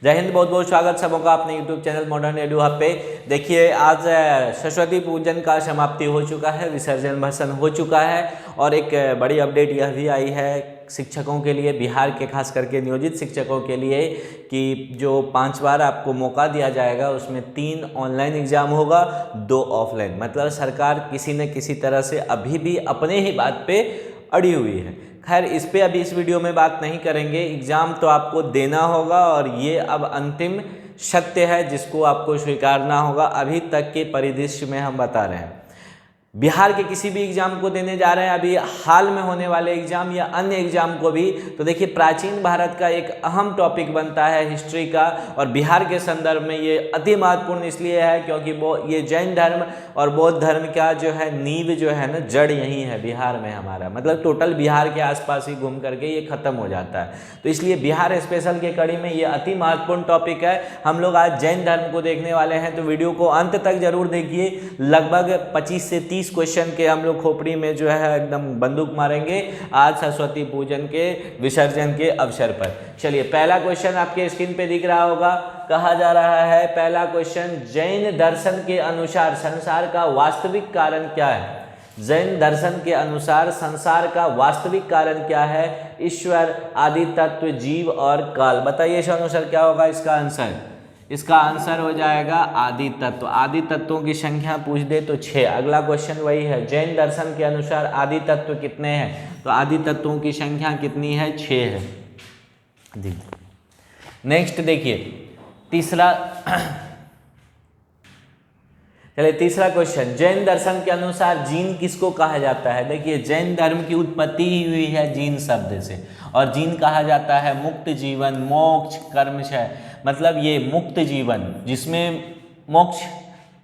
जय हिंद, बहुत बहुत स्वागत सबों का अपने YouTube channel modern edu hub पे। देखिए, आज सरस्वती पूजन का समाप्ति हो चुका है, विसर्जन भाषण हो चुका है और एक बड़ी अपडेट यह भी आई है शिक्षकों के लिए, बिहार के खास करके नियोजित शिक्षकों के लिए, कि जो 5 बार आपको मौका दिया जाएगा उसमें 3 ऑनलाइन एग्ज़ाम होगा, 2 ऑफलाइन। मतलब सरकार किसी न किसी तरह से अभी भी अपने ही बात पे अड़ी हुई है। खैर, इस पे अभी इस वीडियो में बात नहीं करेंगे। एग्ज़ाम तो आपको देना होगा और ये अब अंतिम सत्य है जिसको आपको स्वीकारना होगा। अभी तक के परिदृश्य में हम बता रहे हैं, बिहार के किसी भी एग्ज़ाम को देने जा रहे हैं, अभी हाल में होने वाले एग्ज़ाम या अन्य एग्ज़ाम को भी, तो देखिए प्राचीन भारत का एक अहम टॉपिक बनता है हिस्ट्री का, और बिहार के संदर्भ में ये अति महत्वपूर्ण इसलिए है क्योंकि वो ये जैन धर्म और बौद्ध धर्म का जो है नींव जो है ना, जड़ यहीं है बिहार में हमारा। मतलब टोटल बिहार के आसपास ही घूम करके ये ख़त्म हो जाता है, तो इसलिए बिहार स्पेशल के कड़ी में ये अति महत्वपूर्ण टॉपिक है। हम लोग आज जैन धर्म को देखने वाले हैं, तो वीडियो को अंत तक जरूर देखिए। लगभग 25 से 30 क्वेश्चन के हम लोग खोपड़ी में जो है एकदम बंदूक मारेंगे आज सरस्वती पूजन के विसर्जन के अवसर पर। चलिए, पहला क्वेश्चन आपके स्क्रीन पे दिख रहा होगा। कहा जा रहा है पहला क्वेश्चन, जैन दर्शन के अनुसार संसार का वास्तविक कारण क्या है? जैन दर्शन के अनुसार संसार का वास्तविक कारण क्या है? ईश्वर, आदि तत्व, जीव और काल। बताइए इस अनुसार क्या होगा इसका आंसर? इसका आंसर हो जाएगा आदि तत्व। आदि तत्वों की संख्या पूछ दे तो 6। अगला क्वेश्चन वही है, जैन दर्शन के अनुसार आदि तत्व कितने हैं? तो आदि तत्वों की संख्या कितनी है? 6 है। नेक्स्ट देखिए तीसरा चलिए तीसरा क्वेश्चन, जैन दर्शन के अनुसार जीन किसको कहा जाता है? देखिए, जैन धर्म की उत्पत्ति ही हुई है जीन शब्द से, और जीन कहा जाता है मुक्त जीवन, मोक्ष, कर्मक्षय। मतलब ये मुक्त जीवन जिसमें मोक्ष,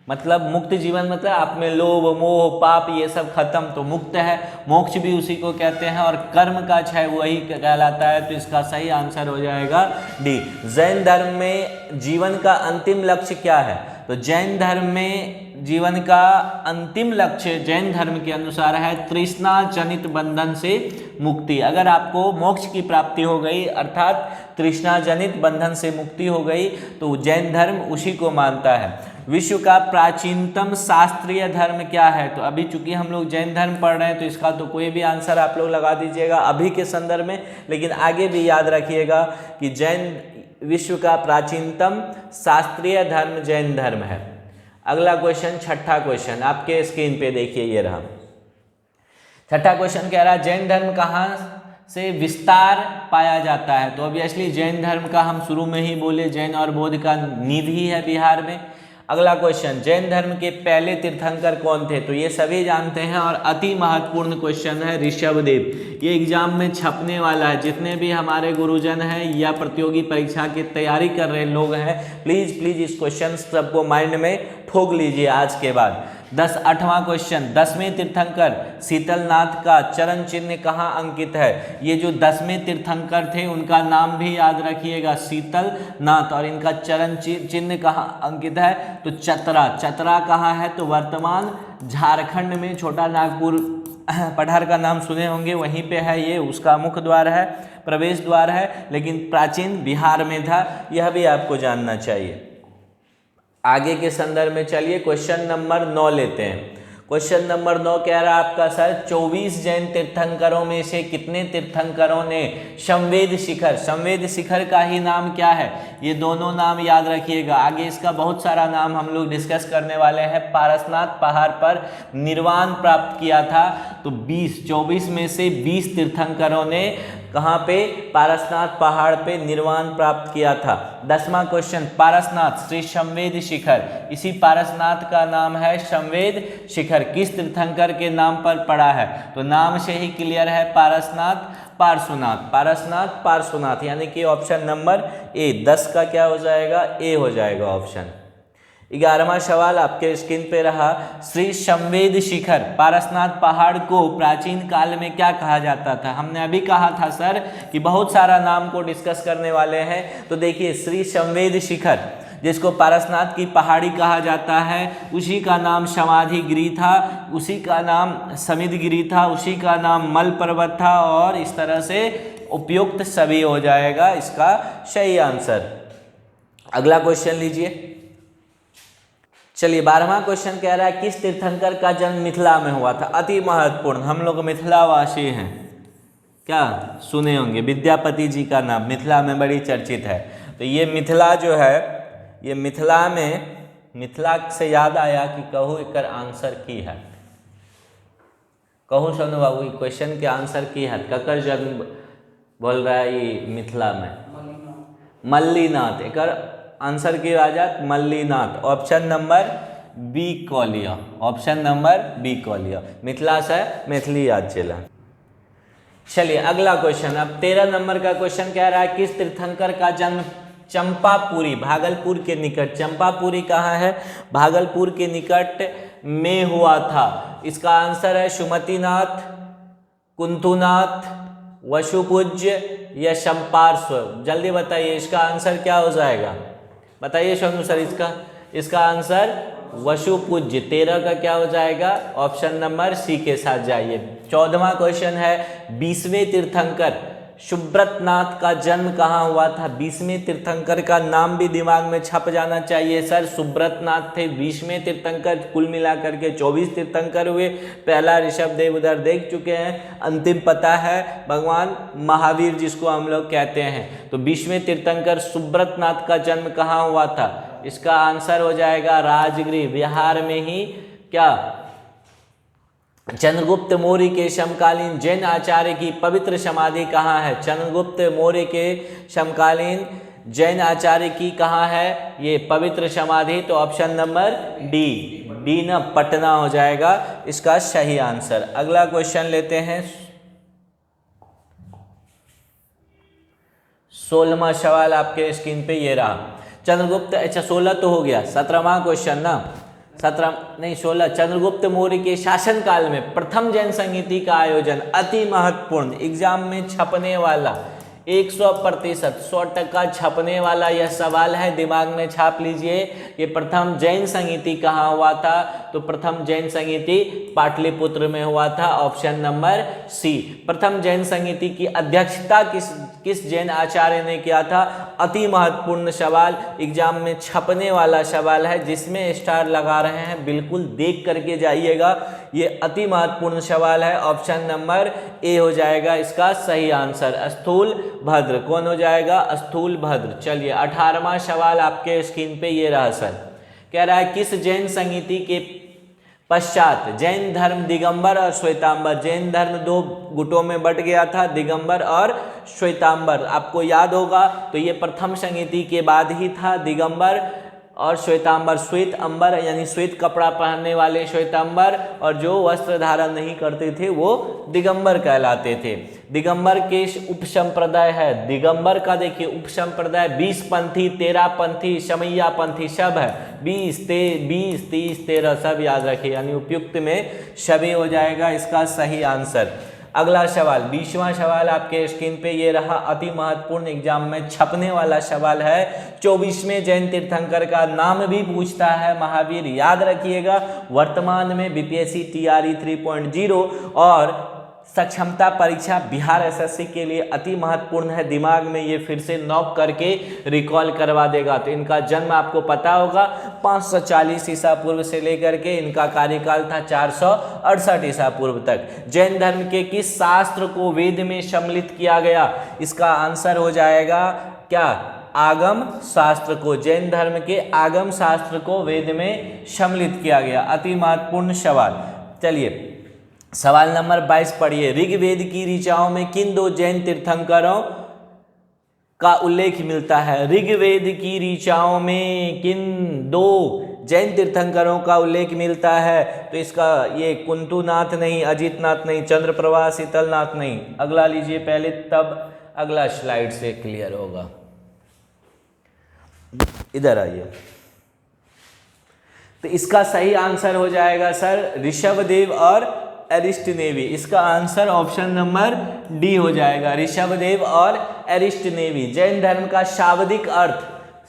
मतलब मुक्त जीवन मतलब आप में लोभ, मोह, पाप ये सब खत्म, तो मुक्त है। मोक्ष भी उसी को कहते हैं, और कर्म का क्षय वही कहलाता है। तो इसका सही आंसर हो जाएगा डी। जैन धर्म में जीवन का अंतिम लक्ष्य क्या है? तो जैन धर्म में जीवन का अंतिम लक्ष्य जैन धर्म के अनुसार है तृष्णा जनित बंधन से मुक्ति। अगर आपको मोक्ष की प्राप्ति हो गई, अर्थात तृष्णा जनित बंधन से मुक्ति हो गई, तो जैन धर्म उसी को मानता है। विश्व का प्राचीनतम शास्त्रीय धर्म क्या है? तो अभी चूंकि हम लोग जैन धर्म पढ़ रहे हैं तो इसका तो कोई भी आंसर आप लोग लगा दीजिएगा अभी के संदर्भ में, लेकिन आगे भी याद रखिएगा कि जैन विश्व का प्राचीनतम शास्त्रीय धर्म जैन धर्म है। अगला क्वेश्चन, छठा क्वेश्चन आपके स्क्रीन पे देखिए, ये रहा। छठा क्वेश्चन कह रहा है जैन धर्म कहाँ से विस्तार पाया जाता है? तो ऑब्वियसली जैन धर्म का हम शुरू में ही बोले, जैन और बौद्ध का नींव ही है बिहार में। अगला क्वेश्चन, जैन धर्म के पहले तीर्थंकर कौन थे? तो ये सभी जानते हैं और अति महत्वपूर्ण क्वेश्चन है, ऋषभदेव। ये एग्जाम में छपने वाला है। जितने भी हमारे गुरुजन हैं या प्रतियोगी परीक्षा की तैयारी कर रहे लोग हैं, प्लीज़ प्लीज़ इस क्वेश्चन सबको माइंड में ठोक लीजिए आज के बाद। 8वां क्वेश्चन, 10वें तीर्थंकर शीतलनाथ का चरण चिन्ह कहाँ अंकित है? ये जो 10वें तीर्थंकर थे उनका नाम भी याद रखिएगा, शीतलनाथ, और इनका चरण चिन्ह कहाँ अंकित है? तो चतरा। चतरा कहाँ है? तो वर्तमान झारखंड में छोटा नागपुर पठार का नाम सुने होंगे, वहीं पे है ये, उसका मुख्य द्वार है, प्रवेश द्वार है, लेकिन प्राचीन बिहार में था। यह भी आपको जानना चाहिए। आगे के संदर्भ में चलिए क्वेश्चन नंबर 9 लेते हैं। क्वेश्चन नंबर 9 कह रहा है आपका सर, 24 जैन तीर्थंकरों में से कितने तीर्थंकरों ने संवेद शिखर, संवेद शिखर का ही नाम क्या है? ये दोनों नाम याद रखिएगा, आगे इसका बहुत सारा नाम हम लोग डिस्कस करने वाले हैं। पारसनाथ पहाड़ पर निर्वाण प्राप्त किया था, तो 24 में से 20 तीर्थंकरों ने कहाँ पे? पारसनाथ पहाड़ पे निर्वाण प्राप्त किया था। 10वां क्वेश्चन, पारसनाथ श्री संवेद शिखर, इसी पारसनाथ का नाम है संवेद शिखर, किस तीर्थंकर के नाम पर पड़ा है? तो नाम से ही क्लियर है, पारसनाथ पार्श्वनाथ, पारसनाथ पार्श्वनाथ, यानी कि ऑप्शन नंबर ए। 10 का क्या हो जाएगा? ए हो जाएगा ऑप्शन। 11वां सवाल आपके स्क्रीन पे रहा, श्री संवेद शिखर पारसनाथ पहाड़ को प्राचीन काल में क्या कहा जाता था? हमने अभी कहा था सर कि बहुत सारा नाम को डिस्कस करने वाले हैं, तो देखिए श्री संवेद शिखर जिसको पारसनाथ की पहाड़ी कहा जाता है, उसी का नाम समाधिगिरी था, उसी का नाम समिधगिरी था, उसी का नाम मल पर्वत था, और इस तरह से उपयुक्त सभी हो जाएगा इसका सही आंसर। अगला क्वेश्चन लीजिए। चलिए 12वां क्वेश्चन कह रहा है किस तीर्थंकर का जन्म मिथिला में हुआ था। अति महत्वपूर्ण, हम लोग मिथिलावासी हैं, क्या सुने होंगे, विद्यापति जी का नाम मिथिला में बड़ी चर्चित है। तो ये मिथिला जो है, ये मिथिला में, मिथिला से याद आया कि कहूँ एक आंसर की है, कहूँ सोनू बाबू क्वेश्चन के आंसर की है, ककर जन्म बोल रहा है ये मिथिला में, मल्लीनाथ। एक आंसर की राजा मल्लीनाथ। ऑप्शन नंबर बी कह लिया, ऑप्शन नंबर बी कह लिया, मिथिला से मैथिली याद चला। चलिए अगला क्वेश्चन, अब 13 नंबर का क्वेश्चन कह रहा है किस तीर्थंकर का जन्म चंपापुरी, भागलपुर के निकट, चंपापुरी कहाँ है, भागलपुर के निकट में हुआ था। इसका आंसर है सुमतिनाथ, कुंथुनाथ, वसुपूज्य या शंपार्श्व। जल्दी बताइए इसका आंसर क्या हो जाएगा, बताइए सोनू सर। इसका आंसर वसुपूज्य। 13 का क्या हो जाएगा, ऑप्शन नंबर सी के साथ जाइए। 14वां क्वेश्चन है 20वें तीर्थंकर सुब्रतनाथ का जन्म कहाँ हुआ था। 20वें तीर्थंकर का नाम भी दिमाग में छप जाना चाहिए सर। सुब्रतनाथ थे 20वें तीर्थंकर, कुल मिलाकर के 24 तीर्थंकर हुए। पहला ऋषभदेव उधर देख चुके हैं, अंतिम पता है भगवान महावीर जिसको हम लोग कहते हैं। तो 20वें तीर्थंकर सुब्रतनाथ का जन्म कहाँ हुआ था, इसका आंसर हो जाएगा राजगृह, बिहार में ही। क्या चंद्रगुप्त मौर्य के समकालीन जैन आचार्य की पवित्र समाधि कहाँ है। चंद्रगुप्त मौर्य के समकालीन जैन आचार्य की कहाँ है ये पवित्र समाधि, तो ऑप्शन नंबर डी ना पटना हो जाएगा इसका सही आंसर। अगला क्वेश्चन लेते हैं, 16वां सवाल आपके स्क्रीन पे ये रहा। चंद्रगुप्त, अच्छा 16 तो हो गया, 17वां क्वेश्चन ना, 16 चंद्रगुप्त मौर्य के शासनकाल में प्रथम जैन संहिता का आयोजन, अति महत्वपूर्ण, एग्जाम में छपने वाला 100% 100% छपने वाला यह सवाल है, दिमाग में छाप लीजिए। ये प्रथम जैन संहिता कहाँ हुआ था, तो प्रथम जैन संहिता पाटलिपुत्र में हुआ था, ऑप्शन नंबर सी। प्रथम जैन संहिता की अध्यक्षता किस जैन आचार्य ने किया था। अति महत्वपूर्ण सवाल, एग्जाम में छपने वाला सवाल है, जिसमें स्टार लगा रहे हैं बिल्कुल देख करके जाइएगा, ये अति महत्वपूर्ण सवाल है। ऑप्शन नंबर ए हो जाएगा इसका सही आंसर, स्थूल भद्र। कौन हो जाएगा, स्थूल भद्र। चलिए 18वां सवाल आपके स्क्रीन पे ये रहा सर, कह रहा है किस जैन संहिता के पश्चात जैन धर्म दिगंबर और श्वेतांबर, जैन धर्म 2 गुटों में बट गया था, दिगंबर और श्वेतांबर। आपको याद होगा तो ये प्रथम संहिता के बाद ही था, दिगंबर और श्वेतांबर। श्वेत अंबर यानी श्वेत कपड़ा पहनने वाले श्वेतांबर, और जो वस्त्र धारण नहीं करते थे वो दिगंबर कहलाते थे। दिगंबर के उपसंप्रदाय है, दिगंबर का देखिए उपसंप्रदाय 20 पंथी, 13 पंथी, समैया पंथी सब है, 20, 30, 13 सब याद रखिए, यानी उपयुक्त में सभी हो जाएगा इसका सही आंसर। अगला सवाल 20वां सवाल आपके स्क्रीन पे ये रहा, अति महत्वपूर्ण, एग्जाम में छपने वाला सवाल है। 24वें जैन तीर्थंकर का नाम भी पूछता है महावीर, याद रखिएगा। वर्तमान में बीपीएससी टीआरई 3.0 और सक्षमता परीक्षा बिहार एसएससी के लिए अति महत्वपूर्ण है, दिमाग में ये फिर से नॉक करके रिकॉल करवा देगा। तो इनका जन्म आपको पता होगा 540 ईसा पूर्व से लेकर के इनका कार्यकाल था 468 ईसा पूर्व तक। जैन धर्म के किस शास्त्र को वेद में सम्मिलित किया गया, इसका आंसर हो जाएगा क्या, आगम शास्त्र को। जैन धर्म के आगम शास्त्र को वेद में सम्मिलित किया गया, अति महत्वपूर्ण सवाल। चलिए सवाल नंबर 22 पढ़िए, ऋग्वेद की ऋचाओं में किन 2 जैन तीर्थंकरों का उल्लेख मिलता है। ऋग्वेद की ऋचाओं में किन 2 जैन तीर्थंकरों का उल्लेख मिलता है, तो इसका ये कुंतुनाथ नहीं, अजितनाथ नहीं, चंद्रप्रभा, शीतलनाथ नहीं। अगला लीजिए पहले, तब अगला स्लाइड से क्लियर होगा। इधर आइए, तो इसका सही आंसर हो जाएगा सर ऋषभदेव और एरिस्टनेवी। इसका आंसर ऑप्शन नंबर डी हो जाएगा, ऋषभदेव और एरिस्टनेवी। जैन धर्म का शाब्दिक अर्थ,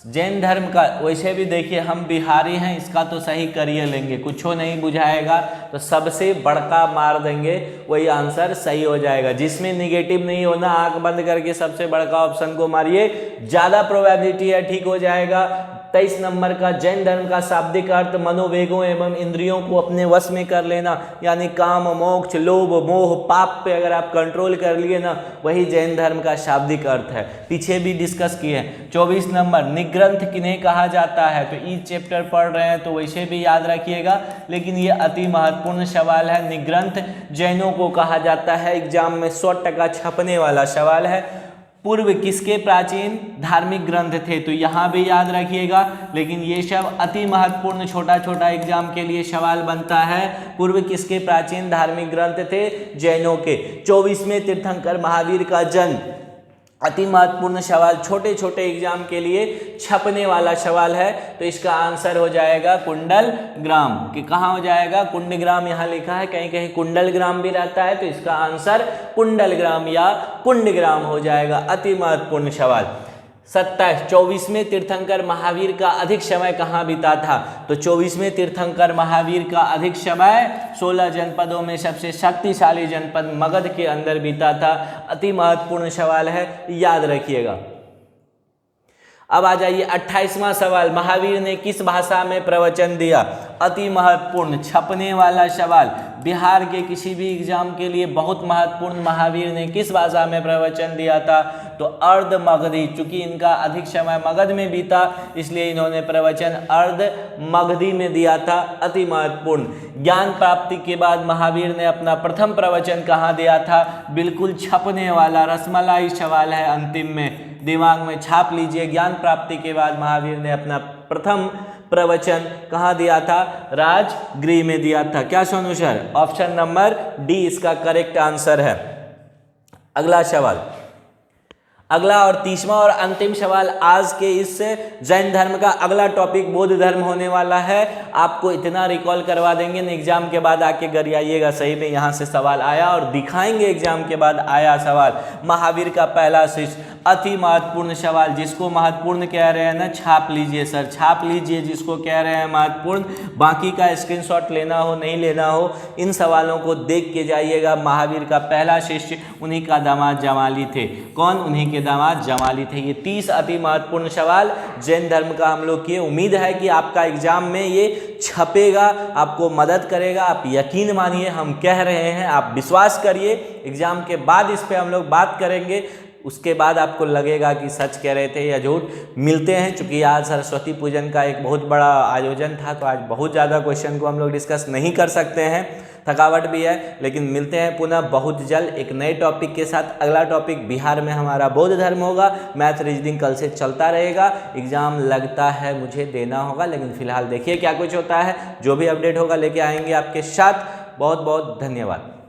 जैन धर्म का, वैसे भी देखिए हम बिहारी हैं, इसका तो सही करिए लेंगे, कुछ नहीं बुझाएगा तो सबसे बड़का मार देंगे, वही आंसर सही हो जाएगा। जिसमें निगेटिव नहीं होना, आंख बंद करके सबसे बड़का ऑप्शन को मारिए, ज़्यादा प्रोबेबिलिटी है ठीक हो जाएगा। 23 नंबर का, जैन धर्म का शाब्दिक अर्थ मनोवेगों एवं इंद्रियों को अपने वश में कर लेना, यानी काम, मोक्ष, लोभ, मोह, पाप पे अगर आप कंट्रोल कर लिए ना, वही जैन धर्म का शाब्दिक अर्थ है। पीछे भी डिस्कस किए हैं। 24 नंबर, निग्रंथ किन्हें कहा जाता है? तो ई चैप्टर पढ़ रहे हैं तो वैसे भी याद रखिएगा, लेकिन ये अति महत्वपूर्ण सवाल है। निग्रंथ जैनों को कहा जाता है, एग्जाम में 100% छपने वाला सवाल है। पूर्व किसके प्राचीन धार्मिक ग्रंथ थे? तो यहाँ भी याद रखिएगा, लेकिन ये सब अति महत्वपूर्ण छोटा छोटा एग्जाम के लिए सवाल बनता है। पूर्व किसके प्राचीन धार्मिक ग्रंथ थे? जैनों के। 24वें तीर्थंकर महावीर का जन्म, अति महत्वपूर्ण सवाल, छोटे छोटे एग्जाम के लिए छपने वाला सवाल है। तो इसका आंसर हो जाएगा कुंडल ग्राम। कि कहाँ हो जाएगा? कुंडग्राम यहाँ लिखा है, कहीं कहीं कुंडल ग्राम भी रहता है, तो इसका आंसर कुंडल ग्राम या कुंडग्राम हो जाएगा। अति महत्वपूर्ण सवाल। 27, 24वें तीर्थंकर महावीर का अधिक समय कहाँ बीता था? तो 24वें तीर्थंकर महावीर का अधिक समय 16 जनपदों में सबसे शक्तिशाली जनपद मगध के अंदर बीता था। अति महत्वपूर्ण सवाल है, याद रखिएगा। अब आ जाइए 28वां सवाल, महावीर ने किस भाषा में प्रवचन दिया? अति महत्वपूर्ण छपने वाला सवाल, बिहार के किसी भी एग्जाम के लिए बहुत महत्वपूर्ण। महावीर ने किस भाषा में प्रवचन दिया था? तो अर्ध मगधी। चूंकि इनका अधिक समय मगध में बीता, इसलिए इन्होंने प्रवचन अर्ध मगधी में दिया था। अति महत्वपूर्ण। ज्ञान प्राप्ति के बाद महावीर ने अपना प्रथम प्रवचन कहाँ दिया था? बिल्कुल छपने वाला रसमलाई सवाल है, अंतिम में दिमाग में छाप लीजिए। ज्ञान प्राप्ति के बाद महावीर ने अपना प्रथम प्रवचन कहाँ दिया था? राजगृह में दिया था। क्या Sonu sir? Option number D इसका करेक्ट आंसर है। अगला सवाल, अगला और 30वां और अंतिम सवाल आज के इस जैन धर्म का। अगला टॉपिक बौद्ध धर्म होने वाला है। आपको इतना रिकॉल करवा देंगे ना, एग्जाम के बाद आके गरियाइएगा, सही में यहाँ से सवाल आया, और दिखाएंगे एग्जाम के बाद आया सवाल। महावीर का पहला शिष्य, अति महत्वपूर्ण सवाल। जिसको महत्वपूर्ण कह रहे हैं ना, छाप लीजिए सर, छाप लीजिए जिसको कह रहे हैं महत्वपूर्ण। बाकी का स्क्रीनशॉट लेना हो नहीं लेना हो, इन सवालों को देख के जाइएगा। महावीर का पहला शिष्य, उन्हीं का दामाद जमाली थे। कौन? उन्हीं के दामाद जमाली थे। ये 30 अति महत्वपूर्ण सवाल जैन धर्म का हम लोग किए। उम्मीद है कि आपका एग्जाम में ये छपेगा, आपको मदद करेगा। आप यकीन मानिए, हम कह रहे हैं, आप विश्वास करिए। एग्जाम के बाद इस पे हम लोग बात करेंगे, उसके बाद आपको लगेगा कि सच कह रहे थे या झूठ। मिलते हैं, चूंकि आज सरस्वती पूजन का एक बहुत बड़ा आयोजन था, तो आज बहुत ज़्यादा क्वेश्चन को हम लोग डिस्कस नहीं कर सकते हैं, थकावट भी है। लेकिन मिलते हैं पुनः बहुत जल्द एक नए टॉपिक के साथ। अगला टॉपिक बिहार में हमारा बौद्ध धर्म होगा। मैथ रीजनिंग कल से चलता रहेगा। एग्जाम लगता है मुझे देना होगा, लेकिन फिलहाल देखिए क्या कुछ होता है। जो भी अपडेट होगा लेके आएंगे आपके साथ। बहुत बहुत धन्यवाद।